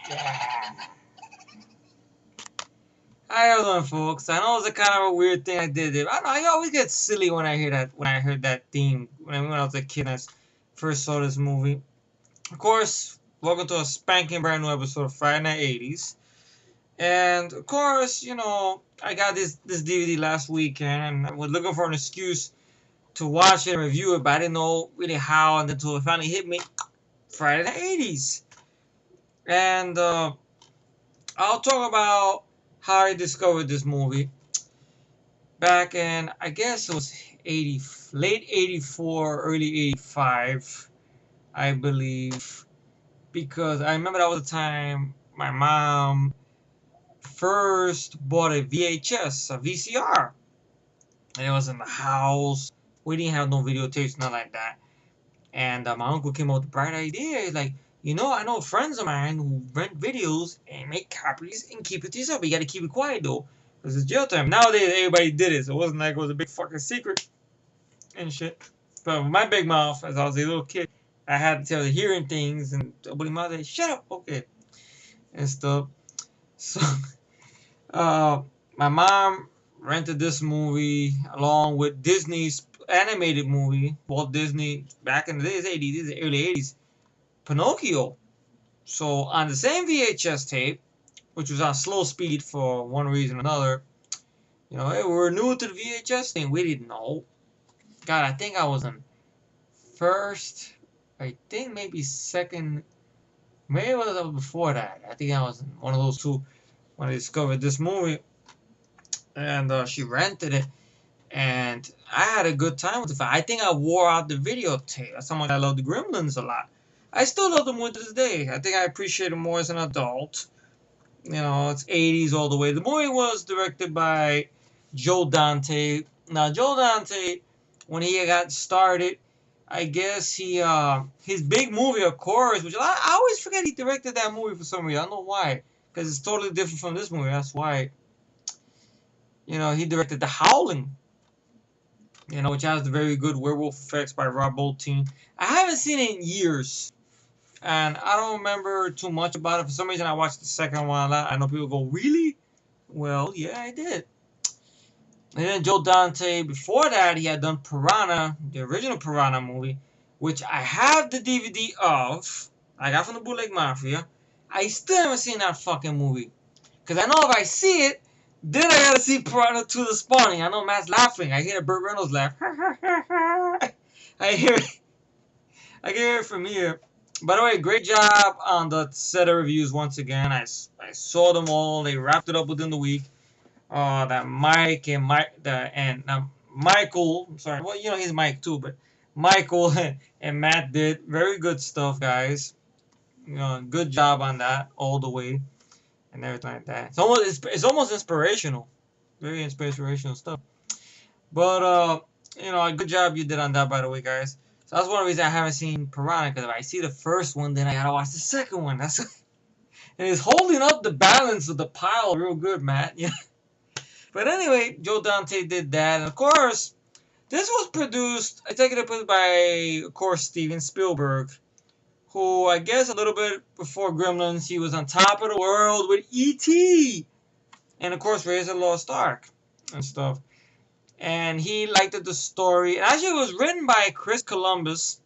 Yeah. How you doing, folks? I know it's a kind of a weird thing I did there. I don't know. I always get silly when I hear that. When I heard that theme when I was a kid, and I first saw this movie. Of course, welcome to a spanking brand new episode of Friday Night 80's. And of course, I got this DVD last weekend, and I was looking for an excuse to watch it and review it, but I didn't know really how. And until it finally hit me, Friday Night 80's. And I'll talk about how I discovered this movie back in, I guess it was late 84, early 85, I believe, because I remember that was the time my mom first bought a VHS, a VCR, and it was in the house. We didn't have no videotapes, nothing like that. And my uncle came up with the bright idea. He's like, I know friends of mine who rent videos and make copies and keep it to yourself. But you got to keep it quiet though, because it's jail time. Nowadays, everybody did it, so it wasn't like it was a big fucking secret and shit. But with my big mouth, as I was a little kid, I had to tell her hearing things, and opening my mouth, shut up, okay, and stuff. So, my mom rented this movie along with Disney's animated movie, Walt Disney, back in the days, 80s, early 80s, Pinocchio. So on the same VHS tape, which was on slow speed for one reason or another, hey, we were new to the VHS thing. We didn't know. God, I think I was in first, I think maybe second, maybe it was before that. I think I was in one of those two when I discovered this movie. And she rented it. And I had a good time with it. I think I wore out the videotape. That's how much I love the Gremlins a lot. I still love the movie to this day. I think I appreciate it more as an adult. It's 80s all the way. The movie was directed by Joe Dante. Now, Joe Dante, when he got started, I guess his big movie, of course, which I always forget he directed that movie for some reason. I don't know why. Because it's totally different from this movie. That's why. He directed The Howling. Which has the very good werewolf effects by Rob Bottin. I haven't seen it in years. And I don't remember too much about it. For some reason, I watched the second one a lot. I know people go, really? Well, yeah, I did. And then Joe Dante, before that, he had done Piranha, the original Piranha movie, which I have the DVD of. I got from the Bootleg Mafia. I still haven't seen that fucking movie. Because I know if I see it, then I gotta see Piranha 2 The Spawning. I know Matt's laughing. I hear Burt Reynolds laugh. I hear it from here. By the way, great job on the set of reviews once again. I saw them all. They wrapped it up within the week. That Mike and Michael. I'm sorry. Well, he's Mike too, but Michael and Matt did very good stuff, guys. Good job on that all the way and everything like that. It's almost inspirational. Very inspirational stuff. But a good job you did on that, by the way, guys. So that's one of the reasons I haven't seen Piranha, because if I see the first one, then I gotta watch the second one. And it's holding up the balance of the pile real good, Matt. Yeah. But anyway, Joe Dante did that, and of course, this was produced. I take it produced by, of course, Steven Spielberg, who I guess a little bit before Gremlins, he was on top of the world with E.T. and of course Raiders of the Lost Ark and stuff. And he liked the story. And actually, it was written by Chris Columbus.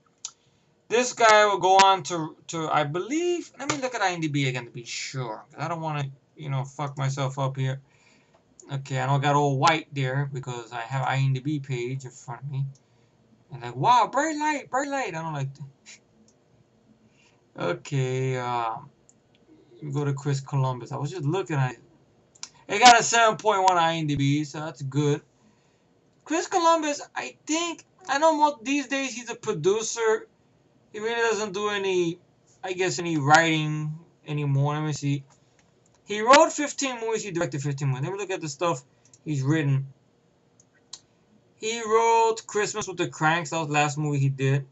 This guy will go on to I believe. Let me look at IMDb again to be sure. I don't want to, fuck myself up here. Okay, I know I got all white there because I have IMDb page in front of me. And like, wow, bright light, bright light. I don't like that. Okay, go to Chris Columbus. I was just looking at it. It got a 7.1 IMDb, so that's good. Chris Columbus, I know these days he's a producer. He really doesn't do any writing anymore. Let me see. He wrote 15 movies, he directed 15 movies. Let me look at the stuff he's written. He wrote Christmas with the Cranks, that was the last movie he did.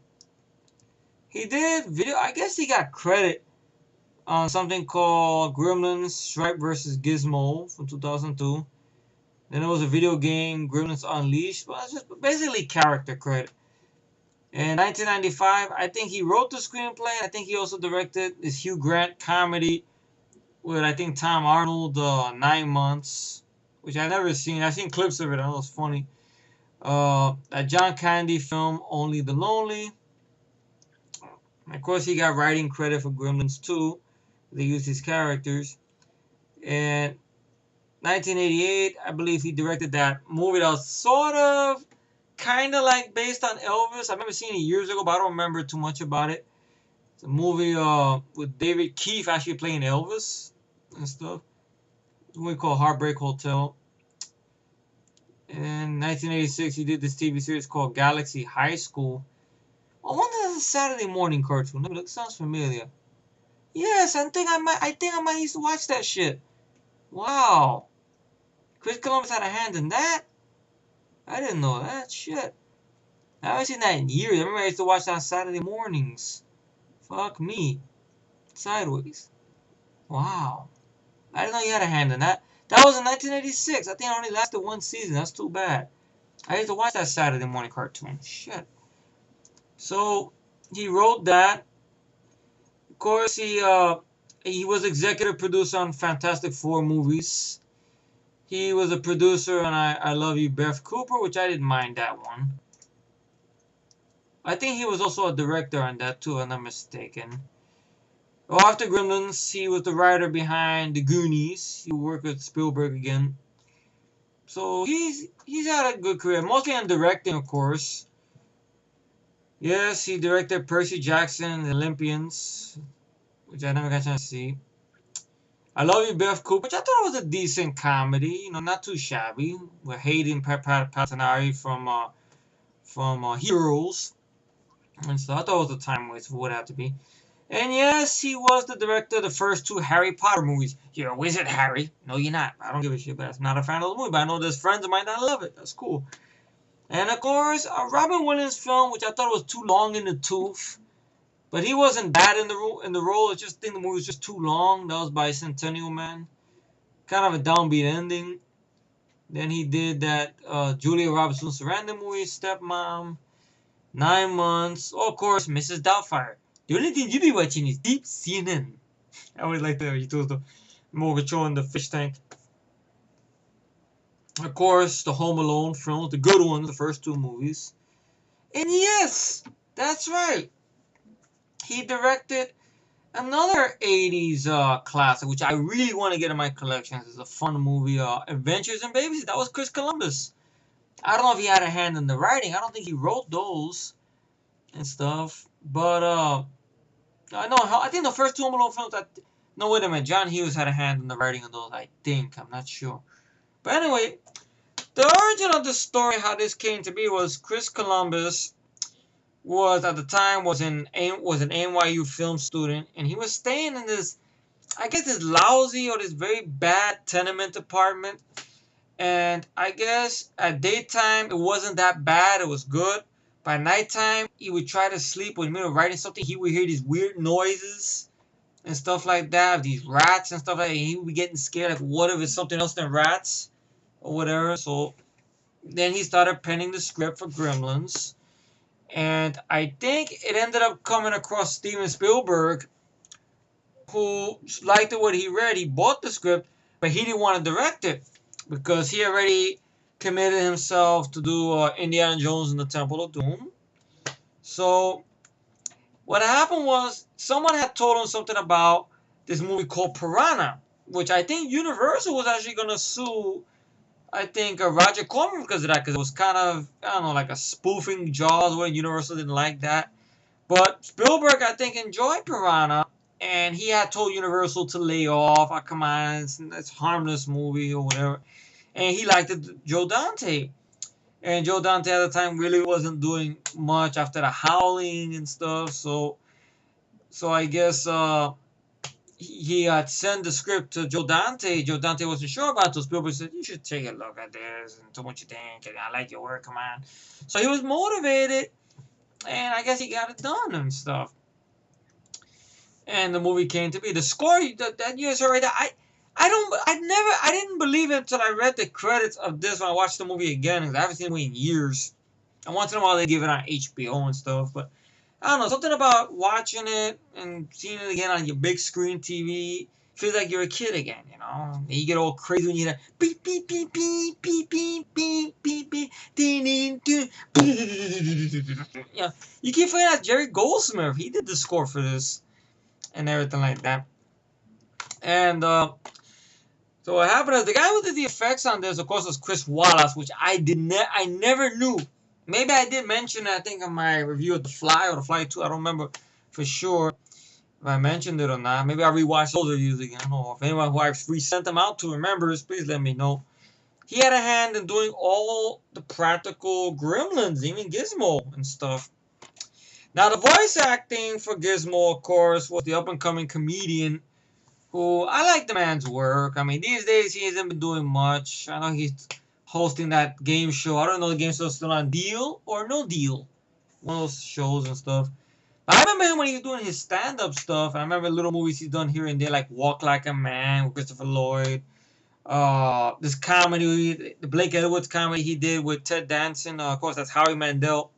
He did video, I guess he got credit on something called Gremlins, Stripe vs. Gizmo from 2002. Then there was a video game, Gremlins Unleashed. Well, it's just basically character credit. In 1995, I think he wrote the screenplay. I think he also directed this Hugh Grant comedy, with I think Tom Arnold, 9 months, which I never seen. I've seen clips of it. I know it's funny. A John Candy film, Only the Lonely. Of course, he got writing credit for Gremlins 2. They used his characters. And 1988, I believe he directed that movie that was sort of, kind of like based on Elvis. I remember seeing it years ago, but I don't remember too much about it. It's a movie with David Keith actually playing Elvis and stuff. It's a movie called Heartbreak Hotel. In 1986, he did this TV series called Galaxy High School. I wonder if it's a Saturday morning cartoon. Let me look. Sounds familiar. Yes, I think I might used to watch that shit. Wow. Chris Columbus had a hand in that? I didn't know that. Shit. I haven't seen that in years. I remember I used to watch that on Saturday mornings. Fuck me. Sideways. Wow. I didn't know you had a hand in that. That was in 1986. I think it only lasted one season. That's too bad. I used to watch that Saturday morning cartoon. Shit. So, he wrote that. Of course, he was executive producer on Fantastic Four movies. He was a producer on I Love You, Beth Cooper, which I didn't mind that one. I think he was also a director on that too, if I'm not mistaken. Well, after Gremlins, he was the writer behind The Goonies. He worked with Spielberg again. So he's had a good career, mostly on directing, of course. Yes, he directed Percy Jackson and the Olympians, which I never got a chance to see. I Love You, Beth Cooper, which I thought was a decent comedy, you know, not too shabby, with Hayden Panettiere from Heroes. And so I thought it was a time waste for what it had to be. And yes, he was the director of the first two Harry Potter movies. You're a wizard, Harry. No, you're not. I don't give a shit, but I'm not a fan of the movie. But I know there's friends that might not love it. That's cool. And of course, a Robin Williams film, which I thought was too long in the tooth. But he wasn't bad in the role. I just think the movie was just too long. That was by Centennial Man. Kind of a downbeat ending. Then he did that Julia Roberts Sarandon movie, Stepmom. 9 months. Oh, of course, Mrs. Doubtfire. The only thing you be watching is Deep CNN. I always like that. He told the Morgacho in the fish tank. Of course, the Home Alone films, the good ones, the first two movies. And yes, that's right. He directed another 80's classic, which I really want to get in my collection. It's a fun movie, Adventures in Babies. That was Chris Columbus. I don't know if he had a hand in the writing. I don't think he wrote those and stuff. But I think the first two Home Alone films. No, wait a minute. John Hughes had a hand in the writing of those. I think. I'm not sure. But anyway, the origin of the story, how this came to be, was Chris Columbus was at the time was an NYU film student, and he was staying in this, I guess, this lousy or this very bad tenement apartment. And I guess at daytime it wasn't that bad. It was good. By nighttime, he would try to sleep. When he was writing something, he would hear these weird noises and stuff like that. These rats and stuff like that. And he would be getting scared. Like, what if it's something else than rats? Or whatever. So then he started penning the script for Gremlins. And I think it ended up coming across Steven Spielberg, who liked what he read. He bought the script, but he didn't want to direct it, because he already committed himself to do Indiana Jones and the Temple of Doom. So what happened was someone had told him something about this movie called Piranha, which I think Universal was actually going to sue, I think, Roger Corman because of that, because it was kind of, I don't know, like a spoofing Jaws, where Universal didn't like that. But Spielberg, I think, enjoyed Piranha, and he had told Universal to lay off. Oh, come on, it's harmless movie or whatever. And he liked it, Joe Dante. And Joe Dante at the time really wasn't doing much after The Howling and stuff. So I guess he had sent the script to Joe Dante. Joe Dante wasn't sure about it. So Spielberg said, you should take a look at this and tell what you think. And I like your work, come on. So he was motivated. And I guess he got it done and stuff. And the movie came to be. The score that you guys heard right there, I didn't believe it until I read the credits of this when I watched the movie again, because I haven't seen the movie in years. And once in a while they give it on HBO and stuff, but I don't know, something about watching it and seeing it again on your big screen TV. feels like you're a kid again, you know. And you get all crazy when you hear that beep beep beep beep beep beep beep beep beep ding ding ding. Yeah, you keep forgetting that Jerry Goldsmith. He did the score for this and everything like that. And so what happened is the guy who did the effects on this, of course, was Chris Wallace, which I never knew. Maybe I did mention it, I think, in my review of The Fly or The Fly 2. I don't remember for sure if I mentioned it or not. Maybe I'll rewatch those reviews again. I don't know. If anyone who I've resent them out to remembers, please let me know. He had a hand in doing all the practical Gremlins, even Gizmo and stuff. Now, the voice acting for Gizmo, of course, was the up-and-coming comedian who I like the man's work. I mean, these days he hasn't been doing much. I know he's hosting that game show. I don't know if the game show's still on Deal or No Deal. One of those shows and stuff. I remember him when he was doing his stand-up stuff. I remember little movies he's done here and there, like Walk Like a Man with Christopher Lloyd. This comedy, the Blake Edwards comedy he did with Ted Danson. Of course, that's Howie Mandel.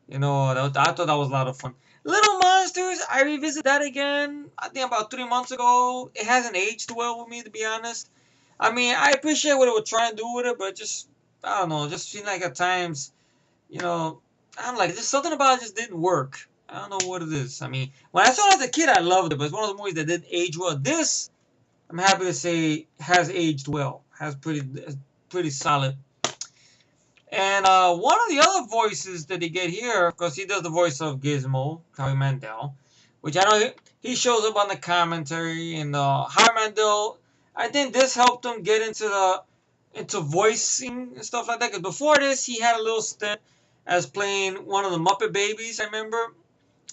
You know, I thought that was a lot of fun. Little Monsters, I revisited that again, I think about 3 months ago. It hasn't aged well with me, to be honest. I mean, I appreciate what it was trying to do with it, but just, I don't know, just seemed like at times, you know, I'm like, just something about it just didn't work. I don't know what it is. I mean, when I saw it as a kid, I loved it, but it's one of the movies that didn't age well. This, I'm happy to say, has aged well. Has pretty solid. And one of the other voices that they get here, because he does the voice of Gizmo, Howie Mandel, which I know he shows up on the commentary. And Howie Mandel, I think this helped him get into voicing and stuff like that. Because before this, he had a little stint as playing one of the Muppet Babies, I remember.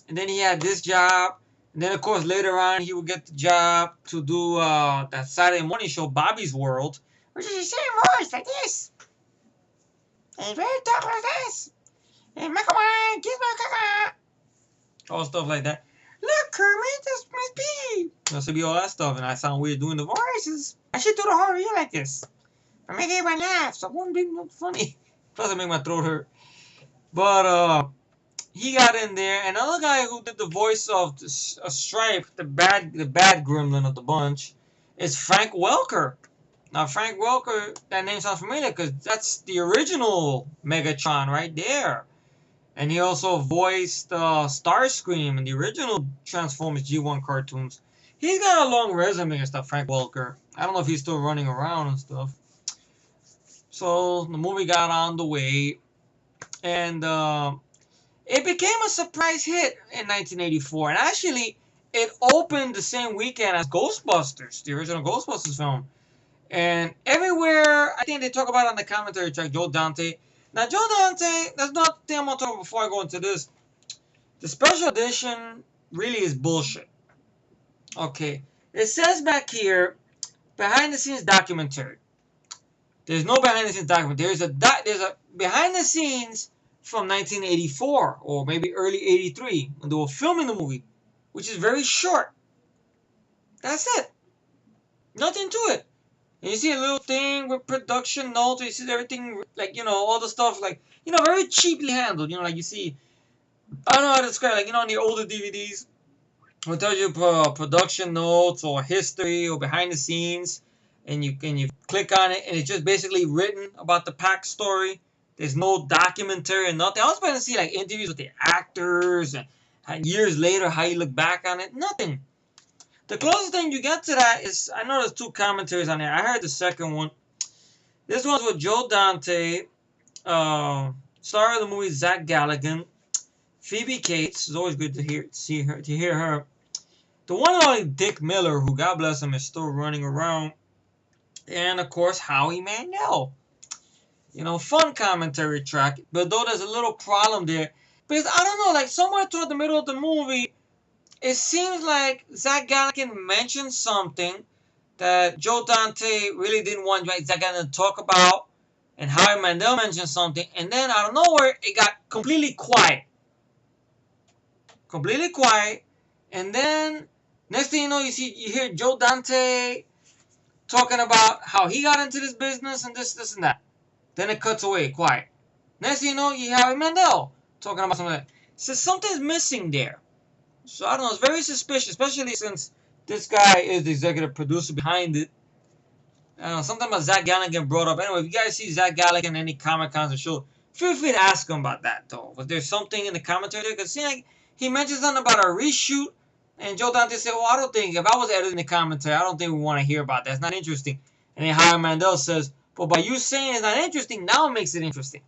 And then he had this job. And then, of course, later on, he would get the job to do that Saturday morning show, Bobby's World, which is the same voice like this. And very dark like this. And make a wine, kiss my caca. All stuff like that. Look, Kermit, this must be. Must be all that stuff, and I sound weird doing the voices. I should do the whole review like this. I make everyone laugh, so it won't be no funny. Plus, it make my throat hurt. But he got in there, and another guy who did the voice of Stripe, the bad gremlin of the bunch, is Frank Welker. Now, Frank Welker, that name sounds familiar because that's the original Megatron right there. And he also voiced Starscream in the original Transformers G1 cartoons. He's got a long resume and stuff, Frank Welker. I don't know if he's still running around and stuff. So, the movie got on the way. And it became a surprise hit in 1984. And actually, it opened the same weekend as Ghostbusters, the original Ghostbusters film. And everywhere, I think they talk about it on the commentary track, Joe Dante. Now, Joe Dante, there's nothing I'm going to talk about before I go into this. The special edition really is bullshit. Okay. It says back here, behind the scenes documentary. There's no behind the scenes documentary. There's a behind the scenes from 1984 or maybe early 83 when they were filming the movie, which is very short. That's it. Nothing to it. And you see a little thing with production notes. You see everything, like, you know, all the stuff, like, you know, very cheaply handled. You know, like you see, I don't know how to describe it. Like, you know, on the older DVDs, it tells you production notes or history or behind the scenes. And you click on it, and it's just basically written about the Pac story. There's no documentary or nothing. I was supposed to see, like, interviews with the actors and years later how you look back on it. Nothing. The closest thing you get to that is, I know there's 2 commentaries on there. I heard the second one. This one's with Joe Dante, star of the movie Zach Galligan, Phoebe Cates. It's always good to hear her. The one and only Dick Miller, who, God bless him, is still running around, and of course Howie Mandel. You know, fun commentary track, but though there's a little problem there because I don't know, like somewhere toward the middle of the movie. It seems like Zach Galligan mentioned something that Joe Dante really didn't want Zach Galligan to talk about, and Howie Mandel mentioned something, and then out of nowhere, it got completely quiet. Completely quiet, and then next thing you know, you hear Joe Dante talking about how he got into this business and this, and that. Then it cuts away, quiet. Next thing you know, you have Howie Mandel talking about something like that. So something's missing there. So, I don't know, it's very suspicious, especially since This guy is the executive producer behind it. Something about Zach Galligan brought up. Anyway, if you guys see Zach Galligan in any Comic Cons or show, feel free to ask him about that, though. Was there something in the commentary there? Because like, he mentioned something about a reshoot, and Joe Dante said, well, I don't think, if I was editing the commentary, I don't think we want to hear about that. It's not interesting. And then Howard Mandel says, but by you saying it's not interesting, now it makes it interesting.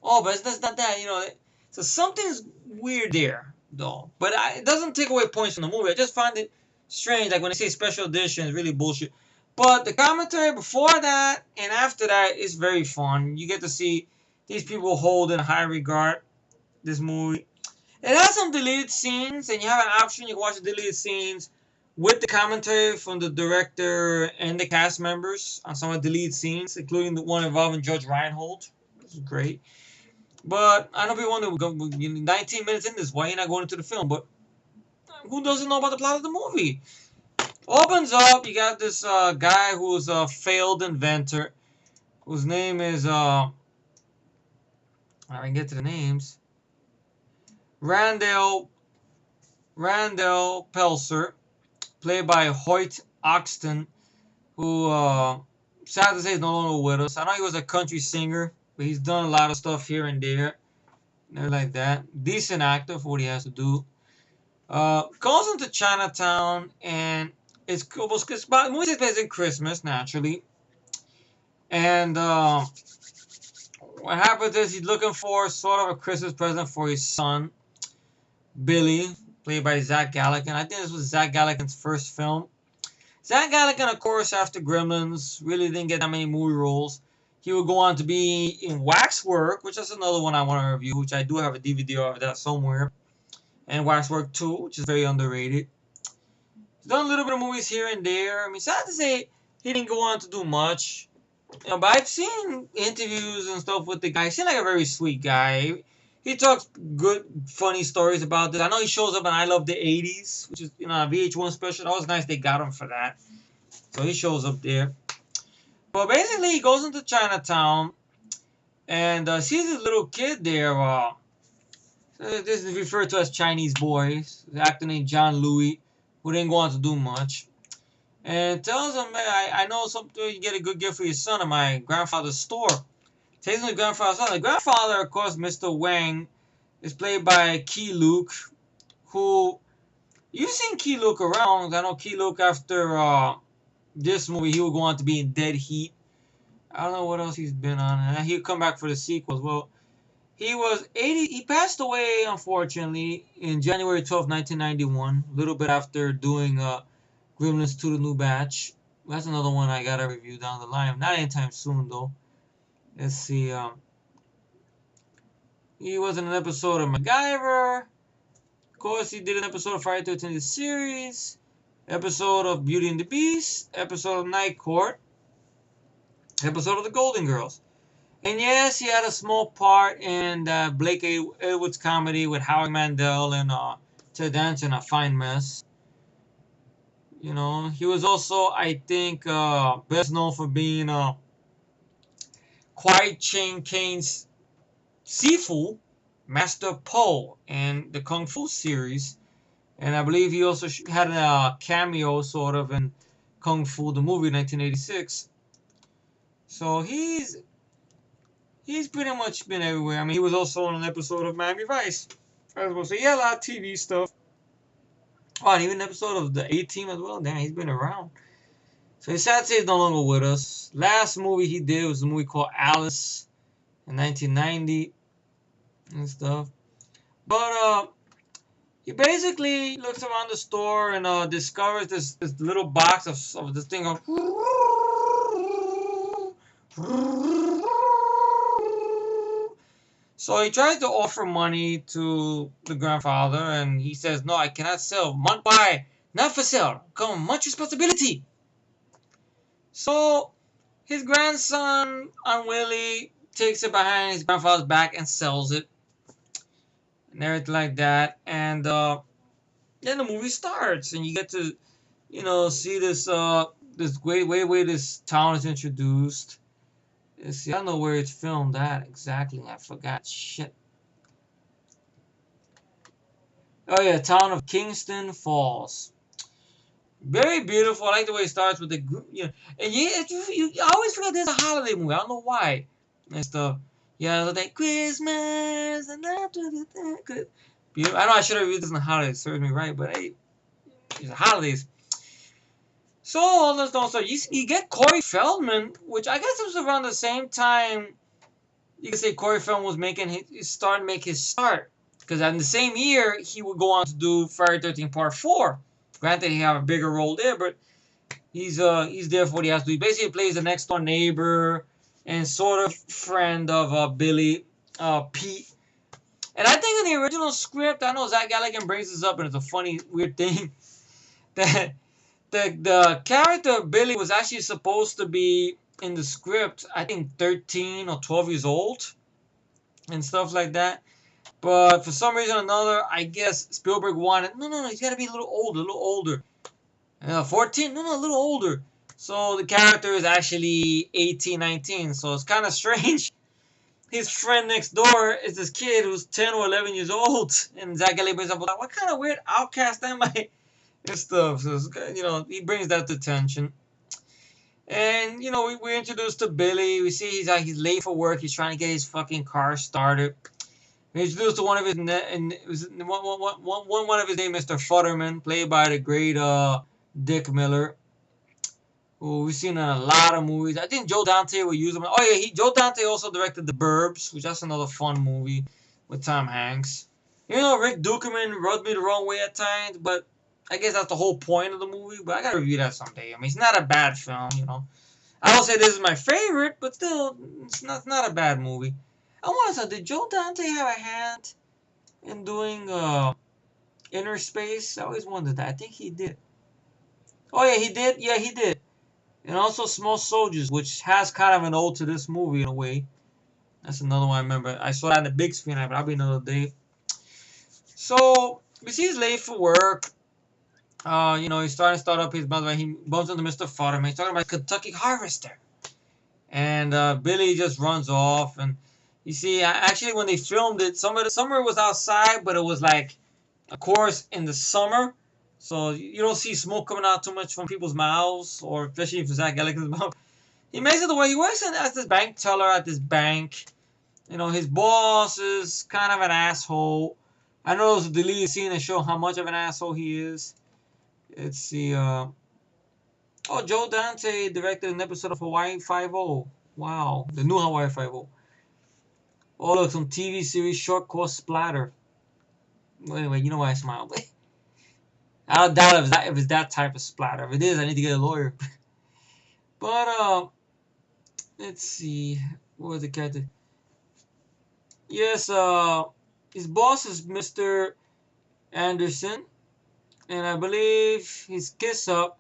Oh, but it's not that, So something's weird there, though. But it doesn't take away points from the movie. I just find it strange. Like when they say special edition, it's really bullshit. But the commentary before that and after that is very fun. You get to see these people hold in high regard this movie. It has some deleted scenes, and you have an option. You can watch the deleted scenes with the commentary from the director and the cast members on some of the deleted scenes, including the one involving Judge Reinhold. This is great. But I know people wonder, 19 minutes in this, why you're not going into the film? But who doesn't know about the plot of the movie? Opens up, you got this guy who's a failed inventor, whose name is, I can get to the names, Randall Pelser, played by Hoyt Oxton, who, sad to say, is no longer with us. I know he was a country singer, but he's done a lot of stuff here and there. Like that. Decent actor for what he has to do. Goes into Chinatown, and it's about the movie takes place in Christmas, naturally. And what happens is he's looking for sort of a Christmas present for his son, Billy, played by Zach Galligan. I think this was Zach Galligan's first film. Zach Galligan, of course, after Gremlins, really didn't get that many movie roles. He would go on to be in Waxwork, which is another one I want to review, which I do have a DVD of that somewhere. And Waxwork 2, which is very underrated. He's done a little bit of movies here and there. I mean, sad to say, he didn't go on to do much. But I've seen interviews and stuff with the guy. He seems like a very sweet guy. He talks good, funny stories about this. I know he shows up in I Love the 80's, which is, a VH1 special. That was nice they got him for that. So he shows up there. But basically, he goes into Chinatown and sees this little kid there. This is referred to as Chinese boys. The actor named John Louis, who didn't go on to do much. And tells him, man, I know something, you get a good gift for your son at my grandfather's store. Takes him to grandfather's son. The grandfather, of course, Mr. Wang, is played by Key Luke, who, you've seen Key Luke around. I know Key Luke, after this movie, he would go on to be in Dead Heat. I don't know what else he's been on. And he'll come back for the sequels. Well, he was 80. He passed away, unfortunately, in January 12, 1991, a little bit after doing Gremlins 2: The New Batch. That's another one I gotta review down the line. Not anytime soon, though. Let's see. He was in an episode of MacGyver. Of course, he did an episode of Friday the 13th series. Episode of Beauty and the Beast. Episode of Night Court. Episode of The Golden Girls. And yes, he had a small part in Blake Edwards' comedy with Howard Mandel and Ted Danson, A Fine Mess. He was also, I think, best known for being Quiet Chang Kane's Sifu, Master Po, in the Kung Fu series. And I believe he also had a cameo, sort of, in Kung Fu, the movie, 1986. So he's pretty much been everywhere. I mean, he was also on an episode of Miami Vice. I was going to say, yeah, a lot of TV stuff. Oh, and even an episode of the A-Team as well. Damn, he's been around. So it's sad to say he's no longer with us. Last movie he did was a movie called Alice in 1990 and stuff. But he basically looks around the store and discovers this little box of this thing of... So he tries to offer money to the grandfather, and he says, no, I cannot sell. Buy, not for sale. Come, much responsibility. So his grandson, unwillingly, takes it behind his grandfather's back and sells it. And everything like that. And then the movie starts, and you get to, see this great way this town is introduced. Let's see, I don't know where it's filmed at exactly. I forgot. Shit. Oh yeah, town of Kingston Falls. Very beautiful. I like the way it starts with the, and I always forget there's a holiday movie. I don't know why and stuff. Yeah, like Christmas and after the beautiful. I know I should have read this in the holidays. It serves me right, but hey, it's the holidays. So all this stuff. So you get Corey Feldman, which I guess it was around the same time. You could say Corey Feldman was making his start, make his start, because in the same year he would go on to do Friday 13 Part 4. Granted, he had a bigger role there, but he's there for what he has to do. He basically plays the next door neighbor and sort of friend of Billy, Pete. And I think in the original script, I know Zach Galligan brings this up, and it's a funny, weird thing that the character Billy was actually supposed to be in the script, I think 13 or 12 years old and stuff like that. But for some reason or another, I guess Spielberg wanted, no, he's got to be a little older. 14? No, a little older. So the character is actually 18, 19. So it's kind of strange. His friend next door is this kid who's 10 or 11 years old. And Zach Galligan brings up, what kind of weird outcast am I? And stuff. So, he brings that to attention. And, we're introduced to Billy. We see he's late for work. He's trying to get his fucking car started. We're introduced to one of his name, Mr. Futterman, played by the great Dick Miller, who we've seen in a lot of movies. I think Joe Dante will use him. Oh yeah, Joe Dante also directed The Burbs, which that's another fun movie with Tom Hanks. Rick Dukeman rubbed me the wrong way at times, but I guess that's the whole point of the movie. But I gotta review that someday. I mean, it's not a bad film, I don't say this is my favorite, but still, it's not a bad movie. I want to say, did Joe Dante have a hand in doing Inner Space? I always wondered that. I think he did. Oh yeah, he did. Yeah, he did. And also Small Soldiers, which has kind of an ode to this movie in a way. That's another one I remember. I saw that on the big screen, but I'll be another day. So we see he's late for work. He's starting to start up his mother. He bumps into Mr. Futterman. He's talking about Kentucky Harvester. And Billy just runs off. And you see, actually, when they filmed it, some of the summer was outside, but it was like, of course, in the summer. So you don't see smoke coming out too much from people's mouths, or especially if it's Zach Galligan's mouth. He makes it the way he works as this bank teller at this bank. His boss is kind of an asshole. I know there's a deleted scene to show how much of an asshole he is. Let's see. Joe Dante directed an episode of Hawaii Five-0. Wow, the new Hawaii Five-0. Oh, look, some TV series short course splatter. Well, anyway, you know why I smile. I doubt if it's that type of splatter. If it is, I need to get a lawyer. But let's see. What was the character? Yes, his boss is Mr. Anderson, and I believe his kiss up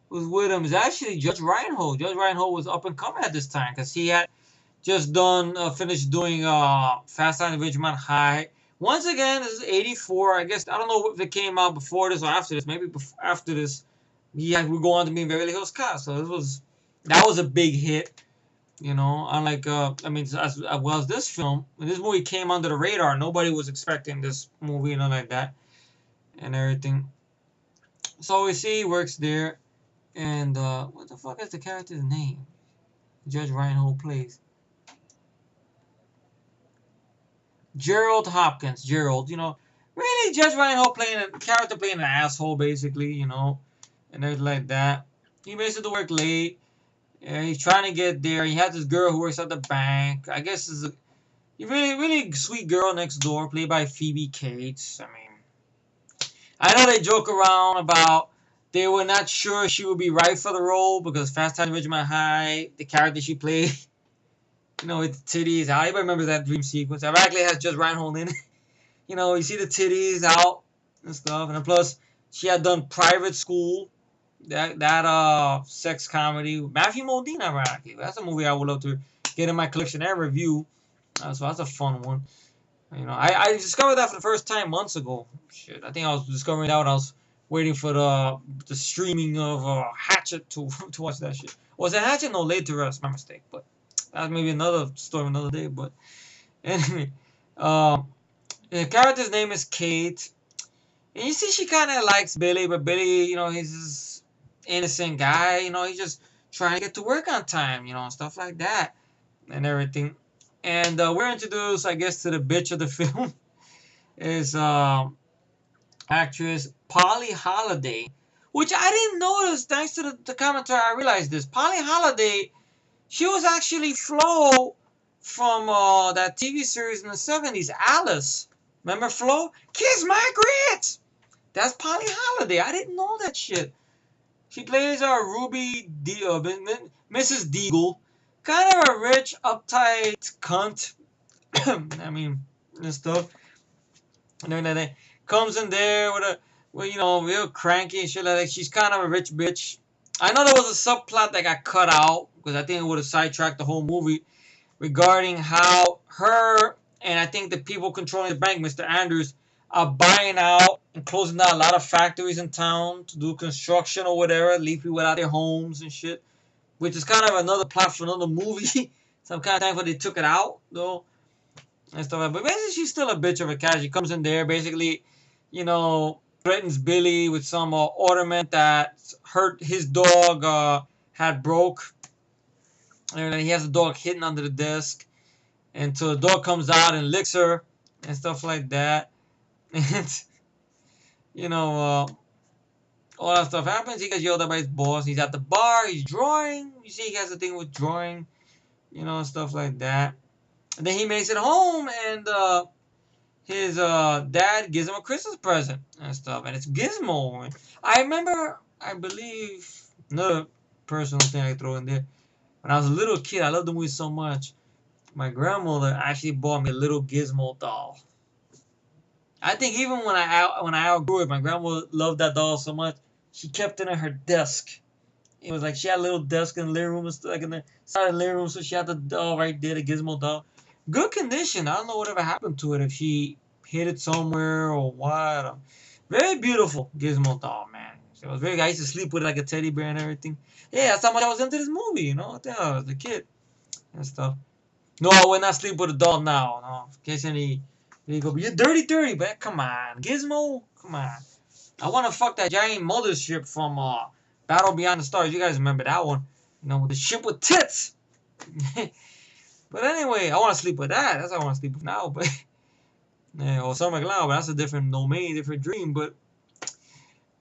was with him is actually Judge Reinhold. Judge Reinhold was up and coming at this time because he had just finished doing Fast Times at Ridgemont High. Once again, this is 84. I guess, I don't know if it came out before this or after this. Maybe after this, we go on to be in Beverly Hills Cop. So that was a big hit. Unlike, as well as this film. When this movie came under the radar, nobody was expecting this movie and all like that. And everything. So we see he works there. And, what the fuck is the character's name? Judge Reinhold plays. Gerald Hopkins. Gerald, really Judge Reinhold playing an asshole, basically, and everything like that. He makes it to work late. He's trying to get there. He has this girl who works at the bank. I guess is a really, really sweet girl next door, played by Phoebe Cates. I know they joke around about they were not sure she would be right for the role because Fast Times at Ridgemont High, the character she played, with the titties. Everybody remembers that dream sequence. Ironically, it has Judge Reinhold in it. You see the titties out and stuff. And plus, she had done Private School, that sex comedy. Matthew Modine, ironically. That's a movie I would love to get in my collection and review. So that's a fun one. I discovered that for the first time months ago. Shit, I think I was discovering that when I was waiting for the streaming of Hatchet to watch that shit. Was it Hatchet? No, Laid to Rest. My mistake. But that's maybe another story another day. But anyway, the character's name is Kate. And you see she kind of likes Billy, but Billy, he's innocent guy. You know, he's just trying to get to work on time. You know, stuff like that and everything. And we're introduced, I guess, to the bitch of the film is actress Polly Holiday, which I didn't notice. Thanks to the commentary, I realized this. Polly Holiday, she was actually Flo from that TV series in the 70s, Alice. Remember Flo? Kiss my grits! That's Polly Holiday. I didn't know that shit. She plays Mrs. Deagle. Kind of a rich, uptight cunt. I mean, and stuff. And then comes in there with you know, real cranky and shit like that. She's kind of a rich bitch. I know there was a subplot that got cut out because I think it would have sidetracked the whole movie regarding how her and I think the people controlling the bank, Mr. Andrews, are buying out and closing down a lot of factories in town to do construction or whatever, leave people without their homes and shit, which is kind of another plot for another movie. So I'm kind of thankful they took it out, though, and stuff like that. But basically, she's still a bitch of a cat. She comes in there, basically, you know, threatens Billy with some ornament that hurt his dog had broke. And then he has the dog hidden under the desk. And so the dog comes out and licks her and stuff like that. And, you know, all that stuff happens. He gets yelled at by his boss. He's at the bar. He's drawing. You see, he has a thing with drawing, you know, stuff like that. And then he makes it home, and his dad gives him a Christmas present and stuff. And it's Gizmo. I remember, I believe, another personal thing I throw in there. When I was a little kid, I loved the movie so much. My grandmother actually bought me a little Gizmo doll. I think even when I outgrew it, my grandmother loved that doll so much, she kept it in her desk. It was like she had a little desk in the living room, like in the side of the living room, so she had the doll right there, the Gizmo doll. Good condition. I don't know whatever happened to it, if she hid it somewhere or what. Very beautiful Gizmo doll, man. It was very. I used to sleep with it like a teddy bear and everything. Yeah, that's how much I was into this movie, you know. I was a kid and stuff. No, I would not sleep with a doll now. No, in case any go, but you're dirty, but come on, Gizmo, come on. I want to fuck that giant mothership from Battle Beyond the Stars. You guys remember that one? You know, the ship with tits. But anyway, I want to sleep with that. That's what I want to sleep with now. But yeah, or something like that. But that's a different domain, different dream. But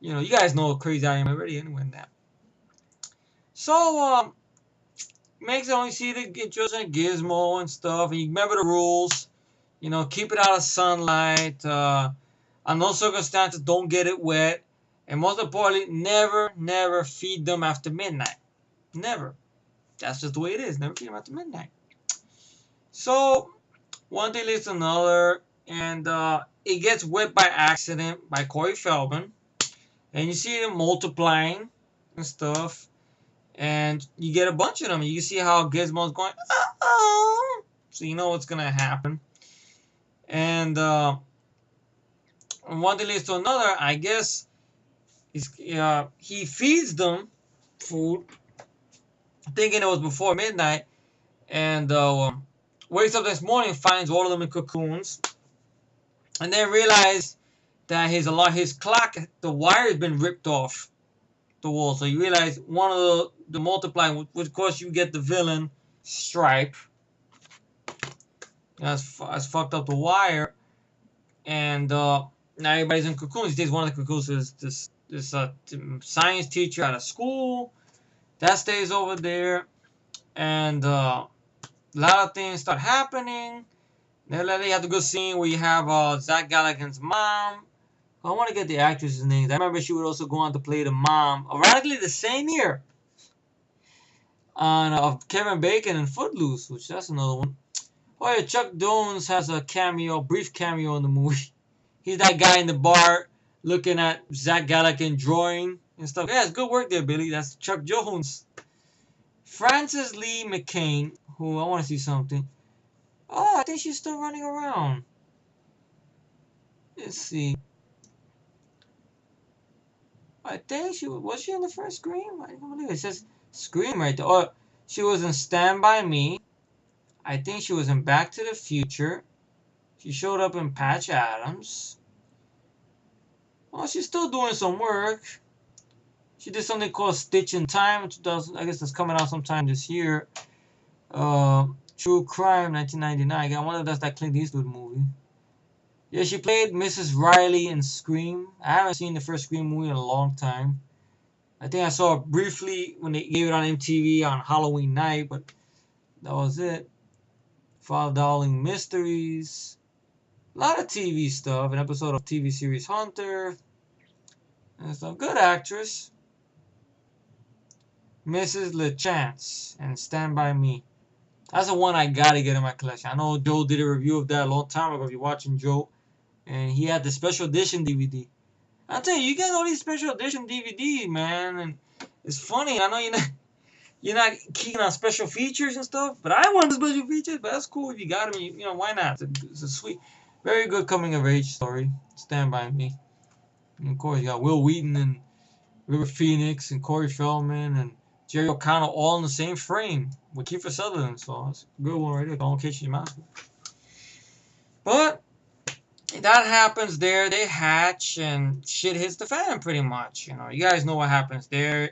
you know, you guys know how crazy I am already. Anyway, that. So makes it only see the intros and Gizmo and stuff. And you remember the rules. You know, keep it out of sunlight. On no circumstances, don't get it wet. And most importantly, never feed them after midnight. Never. That's just the way it is. Never feed them after midnight. So, one thing leads to another. And it gets wet by accident by Corey Feldman. And you see them multiplying and stuff. And you get a bunch of them. You can see how Gizmo's going, uh-oh. So you know what's going to happen. And one thing leads to another. I guess he feeds them food, thinking it was before midnight, and wakes up this morning, finds all of them in cocoons, and then realizes that his clock, the wire has been ripped off the wall. So you realize one of the multiplying, which of course you get the villain Stripe. That's fucked up the wire. And now everybody's in cocoons. He takes one of the cocoons to this science teacher out of school. That stays over there. And a lot of things start happening. Then you have the good scene where you have Zach Galligan's mom. I want to get the actress's name. I remember she would also go on to play the mom, ironically the same year, of Kevin Bacon in Footloose, which that's another one. Oh yeah, Chuck Jones has a brief cameo in the movie. He's that guy in the bar looking at Zach Galligan drawing and stuff. Yeah, it's good work there, Billy. That's Chuck Jones. Frances Lee McCain, who I want to see something. Oh, I think she's still running around. Let's see. I think was she in the first Scream? I don't believe it. It says Scream right there. Oh, she was in Stand By Me. I think she was in Back to the Future. She showed up in Patch Adams. Well, she's still doing some work. She did something called Stitch in Time, 2000. I guess that's coming out sometime this year. True Crime, 1999. I wonder if that's that Clint Eastwood movie. Yeah, she played Mrs. Riley in Scream. I haven't seen the first Scream movie in a long time. I think I saw it briefly when they gave it on MTV on Halloween night, but that was it. File Darling Mysteries. A lot of TV stuff. An episode of TV series Hunter. And some good actress. Mrs. LeChance and Stand By Me. That's the one I gotta get in my collection. I know Joe did a review of that a long time ago if you're watching Joe. And he had the special edition DVD. I'll tell you, you get all these special edition DVDs, man. And it's funny. I know you're not keen on special features and stuff, but I want the special features. But that's cool if you got them. You know, why not? It's a sweet, very good coming of age story. Stand By Me. And of course, you got Will Wheaton and River Phoenix and Corey Feldman and Jerry O'Connell all in the same frame with Kiefer Sutherland. So it's a good one right there. Don't catch your mouth. But that happens there. They hatch and shit hits the fan pretty much. You know, you guys know what happens there.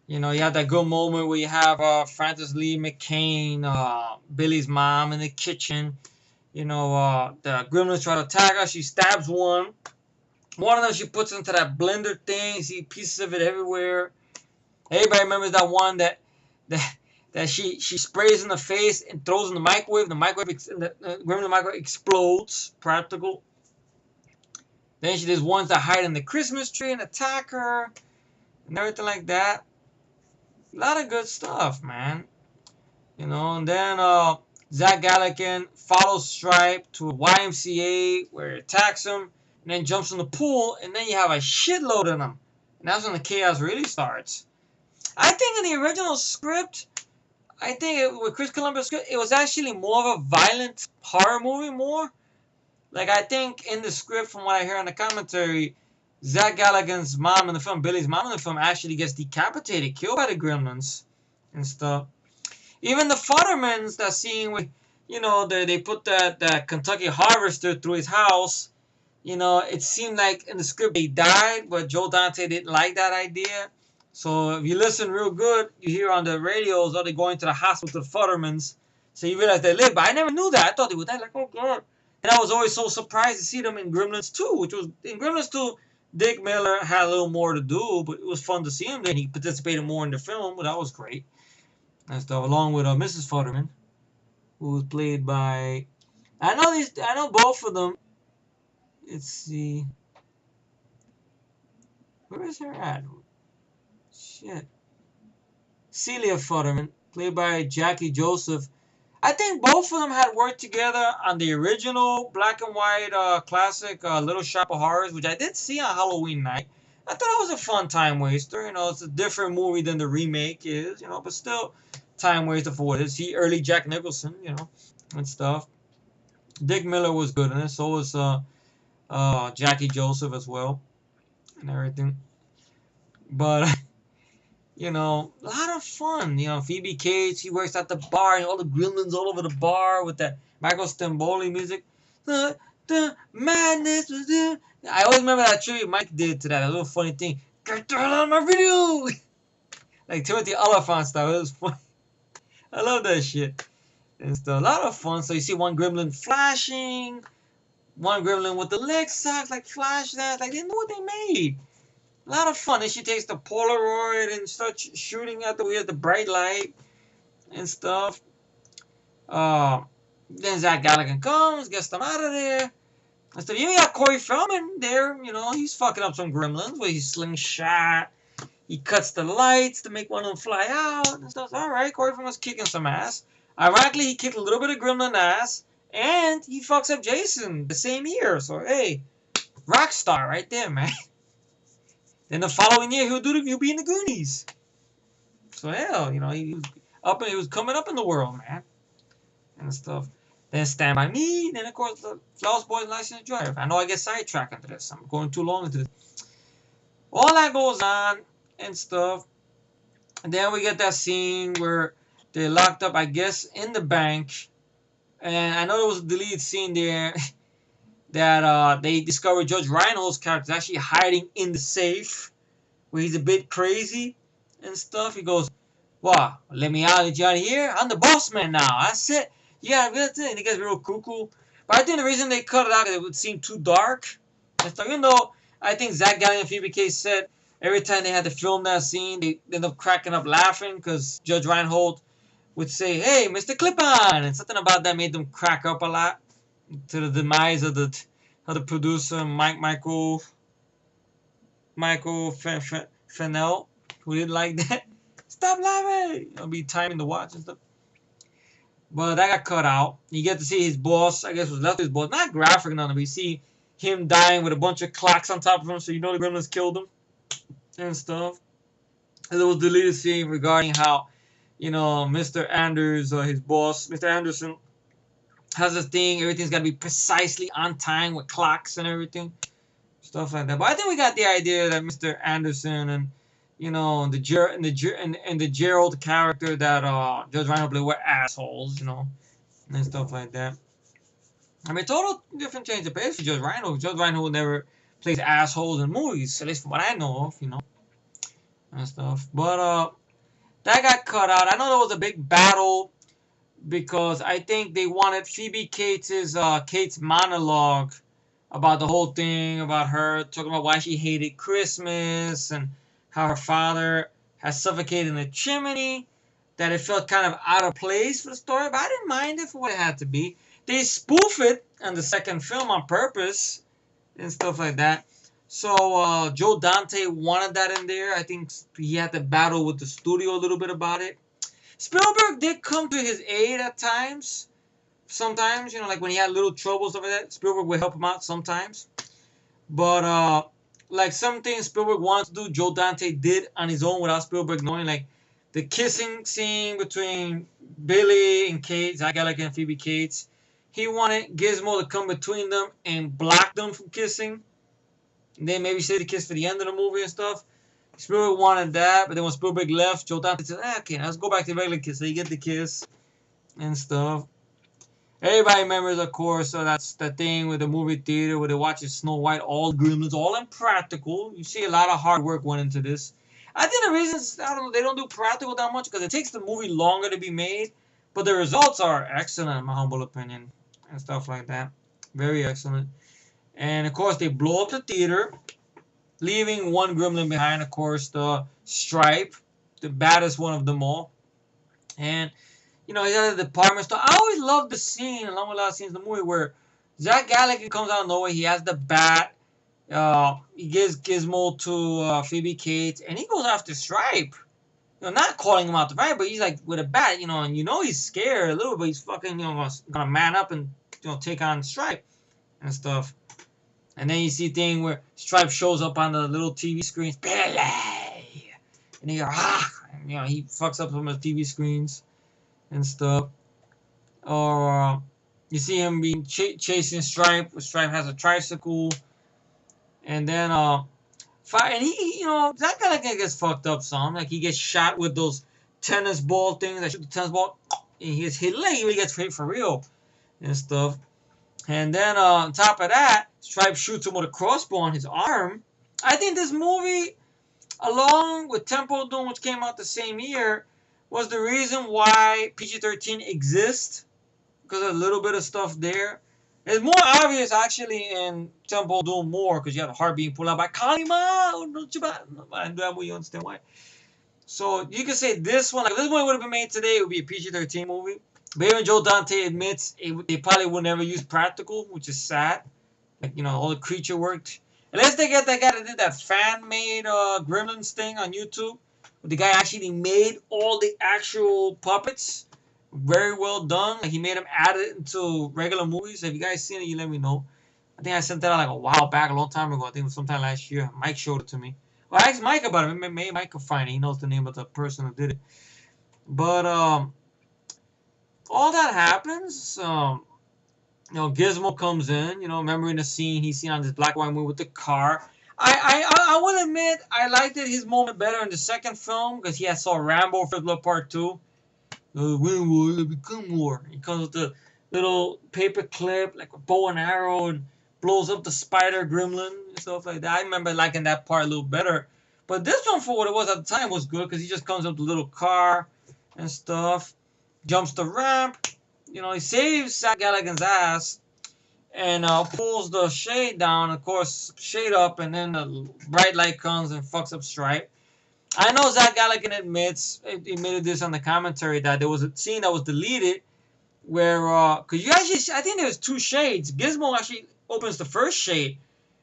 You know, you have that good moment where you have Frances Lee McCain, Billy's mom in the kitchen. You know, the gremlins try to attack her. She stabs one. One of them she puts into that blender thing. You see pieces of it everywhere. Everybody remembers that one that she sprays in the face and throws in the microwave. The gremlin microwave explodes. Practical. Then there's ones that hide in the Christmas tree and attack her and everything like that. A lot of good stuff, man. You know, and then Zach Galligan follows Stripe to a YMCA where he attacks him and then jumps in the pool, and then you have a shitload of them. And that's when the chaos really starts. I think in the original script, with Chris Columbus' script, it was actually more of a violent horror movie more. Like, I think in the script, from what I hear on the commentary, Zach Galligan's mom in the film, Billy's mom in the film, actually gets decapitated, killed by the gremlins and stuff. Even the Futtermans, that scene where, you know, they put that Kentucky harvester through his house, you know, it seemed like in the script they died, but Joe Dante didn't like that idea. So if you listen real good, you hear on the radios, they're going to the hospital to the Futtermans. So you realize they live. But I never knew that. I thought they would die. Like, oh, God. And I was always so surprised to see them in Gremlins 2, which was, in Gremlins 2, Dick Miller had a little more to do, but it was fun to see him there. He participated more in the film, but that was great. And stuff, along with Mrs. Futterman, who was played by, I know both of them. Let's see. Where is her at? Shit. Celia Futterman, played by Jackie Joseph. I think both of them had worked together on the original black and white classic Little Shop of Horrors, which I did see on Halloween night. I thought it was a fun time waster. You know, it's a different movie than the remake is, you know, but still time waster for what it is. Early Jack Nicholson, you know, and stuff. Dick Miller was good in it. So was Jackie Joseph as well and everything. But you know, a lot of fun. You know, Phoebe Cates, she works at the bar, and all the gremlins all over the bar with that Michael Stamboli music. The madness was there. I always remember that tribute Mike did to that. A little funny thing. Get that on my video! Like Timothy Oliphant style. It was funny. I love that shit. And stuff. A lot of fun. So you see one gremlin flashing, one gremlin with the leg socks, like flash that. Like, they knew what they made. A lot of fun. Then she takes the Polaroid and starts shooting at the bright light and stuff. Then Zach Galligan comes, gets them out of there. And stuff. You got Corey Feldman there. You know, he's fucking up some gremlins with his slingshot. He cuts the lights to make one of them fly out and stuff. All right, Corey Feldman's kicking some ass. Ironically, he kicked a little bit of gremlin ass, and he fucks up Jason the same year. So, hey, rock star right there, man. Then the following year, he'll be in the Goonies. So hell, you know, he was coming up in the world, man, and stuff. Then Stand By Me. Then of course the Flawless Boys License to Drive. I know I get sidetracked into this. I'm going too long into this. All that goes on and stuff. And then we get that scene where they're locked up, I guess, in the bank. And I know there was a deleted scene there. That they discovered Judge Reinhold's character is actually hiding in the safe where he's a bit crazy and stuff. He goes, "Wow, let me out, let you out of here. I'm the boss man now. That's it. Yeah, that's it." And he gets real cuckoo. But I think the reason they cut it out is it would seem too dark. And so, even though I think Zach Galligan and Phoebe Cates said every time they had to film that scene, they end up cracking up laughing because Judge Reinhold would say, "Hey, Mr. Clip-On," and something about that made them crack up a lot to the demise of the producer Michael Fennell, who didn't like that. Stop laughing! I'll be timing the watch and stuff. But that got cut out. You get to see his boss, I guess was left his boss. Not graphic enough, but you see him dying with a bunch of clocks on top of him, so you know the Gremlins killed him and stuff. And there was a deleted scene regarding how, Mr. Anders, his boss, Mr. Anderson, has this thing. Everything's got to be precisely on time with clocks and everything. Stuff like that. But I think we got the idea that Mr. Anderson and the Gerald character that Judge Reinhold played were assholes, and stuff like that. I mean, total different change of pace for Judge Reinhold. Judge Reinhold never plays assholes in movies, at least from what I know of, and stuff. But that got cut out. I know there was a big battle because I think they wanted Phoebe Cates' monologue about the whole thing, about her talking about why she hated Christmas and how her father has suffocated in a chimney, that it felt kind of out of place for the story, but I didn't mind it for what it had to be. They spoof it on the second film on purpose and stuff like that. So Joe Dante wanted that in there. I think he had to battle with the studio a little bit about it. Spielberg did come to his aid at times. Sometimes, like when he had little troubles, stuff like that, Spielberg would help him out sometimes. But like some things Spielberg wanted to do, Joe Dante did on his own without Spielberg knowing. Like the kissing scene between Billy and Kate, Zach Galligan and Phoebe Cates. He wanted Gizmo to come between them and block them from kissing. And then maybe say the kiss for the end of the movie and stuff. Spielberg wanted that, but then when Spielberg left, Joe Dante said, "Okay, let's go back to the regular kiss." So you get the kiss and stuff. Everybody remembers, of course, that's the thing with the movie theater where they watch Snow White, all Gremlins, all impractical. You see a lot of hard work went into this. I think the reasons they don't do practical that much because it takes the movie longer to be made, but the results are excellent, in my humble opinion, and stuff like that. Very excellent. And, of course, they blow up the theater, leaving one Gremlin behind, of course, the Stripe, the baddest one of them all. And he's at the department store. I always love the scene, along with a lot of scenes in the movie, where Zach Galligan comes out of nowhere. He has the bat. He gives Gizmo to Phoebe Cates, and he goes after Stripe. Not calling him out the fight, but he's like with a bat, and he's scared a little bit. He's fucking, gonna man up and take on Stripe and stuff. And then you see thing where Stripe shows up on the little TV screens, Billy, and he he fucks up some of the TV screens and stuff. Or you see him being chasing Stripe. Stripe has a tricycle, and then and he that guy gets fucked up some. Like he gets shot with those tennis ball things. I shoot the tennis ball, and he gets hit. Like he gets hit for real and stuff. And then on top of that, Stripe shoots him with a crossbow on his arm. I think this movie, along with Temple of Doom, which came out the same year, was the reason why PG-13 exists, because of a little bit of stuff there. It's more obvious, actually, in Temple of Doom more, because you have a heart being pulled out by Kalima. You understand why. So you can say this one, like if this movie would have been made today, it would be a PG-13 movie. But even Joe Dante admits they probably would never use practical, which is sad. Like, all the creature worked. Unless they get that guy that did that fan-made Gremlins thing on YouTube. The guy actually made all the actual puppets. Very well done. Like, he made them add it into regular movies. So if you guys seen it, you let me know. I think I sent that out like a while back, a long time ago. I think it was sometime last year. Mike showed it to me. Well, I asked Mike about it. Maybe Mike could find it. He knows the name of the person who did it. But, all that happens. Gizmo comes in, remembering the scene he's seen on this black and white movie with the car. I will admit, I liked his moment better in the second film, because he saw Rambo for Blood Part 2. Win war, become war. He comes with the little paper clip, like a bow and arrow, and blows up the spider gremlin and stuff like that. I remember liking that part a little better. But this one, for what it was at the time, was good because he just comes up with a little car and stuff, jumps the ramp, you know, he saves Zach Galligan's ass and pulls the shade down, of course, shade up, and then the bright light comes and fucks up Stripe. I know Zach Galligan admitted this on the commentary that there was a scene that was deleted where, cause you actually, I think there's two shades. Gizmo actually opens the first shade,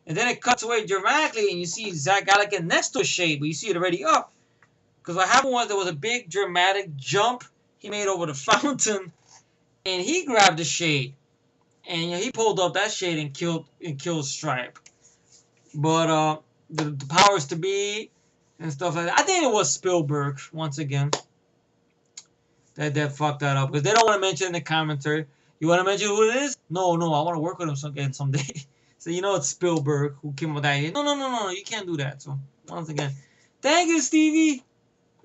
and then it cuts away dramatically, and you see Zach Galligan next to a shade, but you see it already up. Cause what happened was there was a big dramatic jump he made over the fountain, and he grabbed the shade, and he pulled up that shade and killed Stripe. But the powers to be and stuff like that. I think it was Spielberg once again that fucked that up because they don't want to mention in the commentary. You want to mention who it is? No, I want to work with him again someday. So you know it's Spielberg who came up with that idea. No, you can't do that. So once again, thank you, Stevie.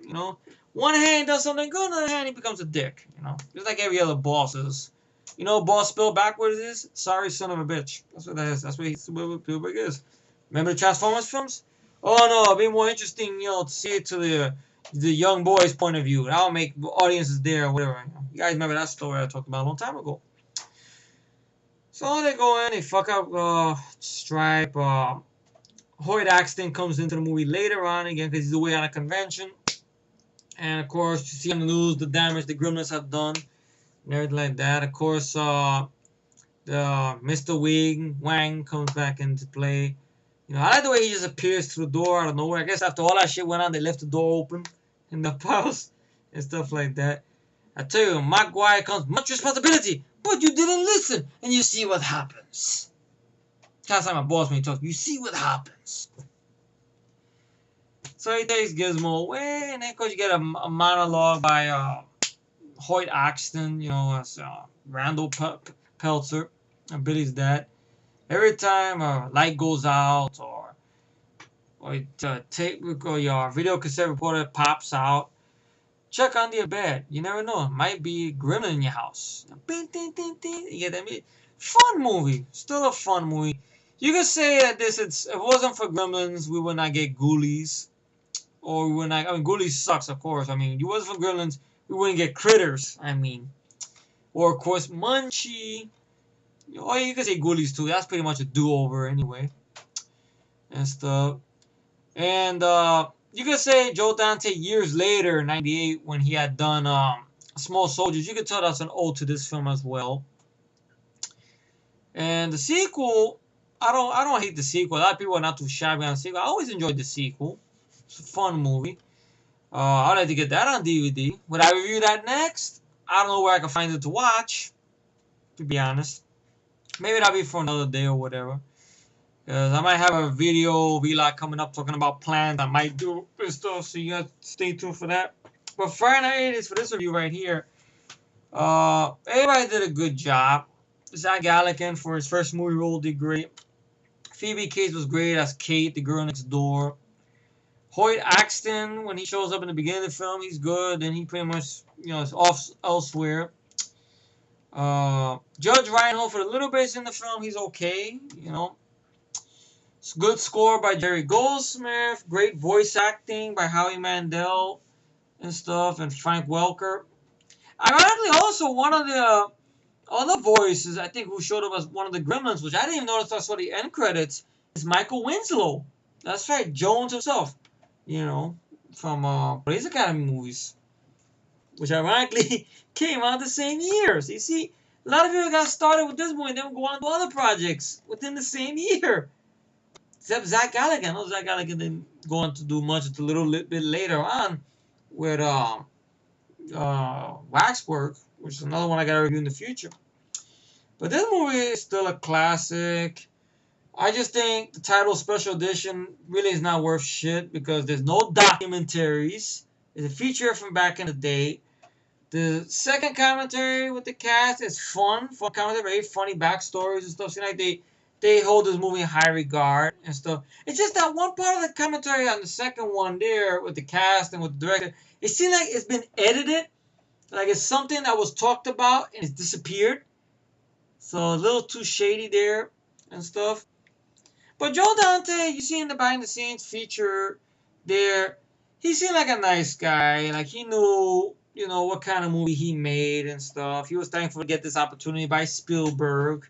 You know, one hand does something good, another hand he becomes a dick. You know, just like every other boss is. You know, boss spelled backwards is sorry, son of a bitch. That's what that is. That's what Spielberg is. Remember the Transformers films? Oh no, it'd be more interesting, you know, to see it to the young boys' point of view. That'll make audiences there or whatever. You guys remember that story I talked about a long time ago. So they go in, they fuck up Stripe. Hoyt Axton comes into the movie later on again because he's away on a convention. And of course, you see on the news the damage the Gremlins have done and everything like that. Of course, the Mr. Wang comes back into play. You know, I like the way he just appears through the door out of nowhere. I guess after all that shit went on, they left the door open in the house and stuff like that. I tell you, Maguire comes much responsibility, but you didn't listen, and you see what happens. Kind of like my boss when he talks. You see what happens. So he takes Gizmo away, and then of course you get a monologue by Hoyt Axton, you know, as Randall Peltzer, and Billy's dad. Every time a light goes out or tape or your video cassette recorder pops out, check under your bed. You never know. It might be a gremlin in your house. You get that? Fun movie. Still a fun movie. You could say that if it wasn't for Gremlins, we would not get Ghoulies. Or we would not, I mean, Ghoulies sucks, of course. I mean, if it wasn't for Gremlins, we wouldn't get Critters. I mean, or of course, Munchie. Or you could say Ghoulies too. That's pretty much a do-over anyway. And stuff. And you could say Joe Dante years later, 98, when he had done Small Soldiers. You could tell that's an ode to this film as well. And the sequel, I don't hate the sequel. A lot of people are not too shabby on the sequel. I always enjoyed the sequel. It's a fun movie. I'd like to get that on DVD. Would I review that next? I don't know where I can find it to watch, to be honest. Maybe that'll be for another day or whatever. Because I might have a video vlog coming up talking about plans I might do and stuff. So you gotta stay tuned for that. But Friday Night 80's for this review right here. Everybody did a good job. Zach Galligan for his first movie role did great. Phoebe Cates was great as Kate, the girl next door. Hoyt Axton, when he shows up in the beginning of the film, he's good. And he pretty much, you know, is off elsewhere. Judge Reinhold, for the little bits in the film, he's okay, you know. It's a good score by Jerry Goldsmith. Great voice acting by Howie Mandel and stuff, and Frank Welker. Ironically, also, one of the other voices, I think, who showed up as one of the Gremlins, which I didn't even notice I saw the end credits, is Michael Winslow. That's right, Jones himself, you know, from Police Academy movies, which ironically came out the same year. So you see, a lot of people got started with this movie and then go on to other projects within the same year. Except Zach Galligan. I know Zach Galligan didn't go on to do much until a little bit later on with Waxwork, which is another one I got to review in the future. But this movie is still a classic. I just think the title Special Edition really is not worth shit because there's no documentaries. It's a feature from back in the day. The second commentary with the cast is fun commentary, very funny backstories and stuff. Seems like they hold this movie in high regard and stuff. It's just that one part of the commentary on the second one there with the cast and with the director, it seems like it's been edited. Like it's something that was talked about and it's disappeared. So a little too shady there and stuff. But Joe Dante, you see in the behind the scenes feature there, he seemed like a nice guy. Like he knew, what kind of movie he made and stuff. He was thankful to get this opportunity by Spielberg.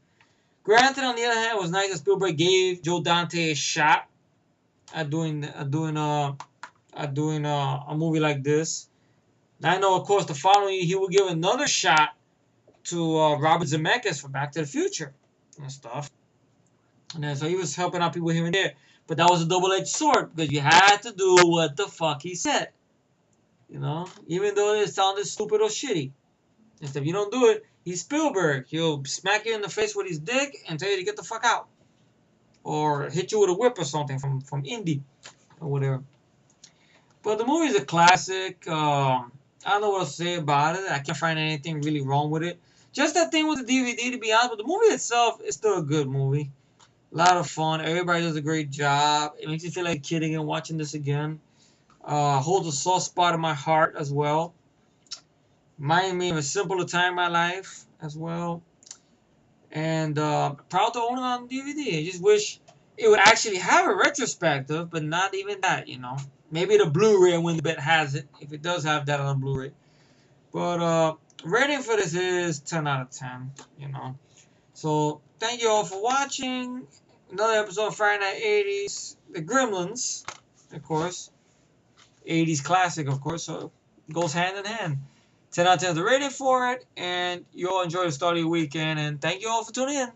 Granted, on the other hand, it was nice that Spielberg gave Joe Dante a shot at doing a movie like this. Now, I know, of course, the following year he would give another shot to Robert Zemeckis for Back to the Future and stuff. And then, so he was helping out people here and there. But that was a double-edged sword because you had to do what the fuck he said. Even though it sounded stupid or shitty. And if you don't do it, he's Spielberg. He'll smack you in the face with his dick and tell you to get the fuck out. Or hit you with a whip or something from Indy or whatever. But the movie is a classic. I don't know what to say about it. I can't find anything really wrong with it. Just that thing with the DVD, to be honest. But the movie itself is still a good movie. A lot of fun. Everybody does a great job. It makes you feel like a kid again watching this again. Holds a soft spot in my heart as well. Remind me of a simpler time in my life as well. And proud to own it on DVD. I just wish it would actually have a retrospective, but not even that, Maybe the Blu-ray when the bit has it, if it does have that on Blu-ray. But rating for this is 10 out of 10, So thank you all for watching. Another episode of Friday Night 80's, the Gremlins, of course. 80's classic, of course, so it goes hand in hand. 10 out of 10 is the rating for it, and you all enjoy the start of your weekend, and thank you all for tuning in.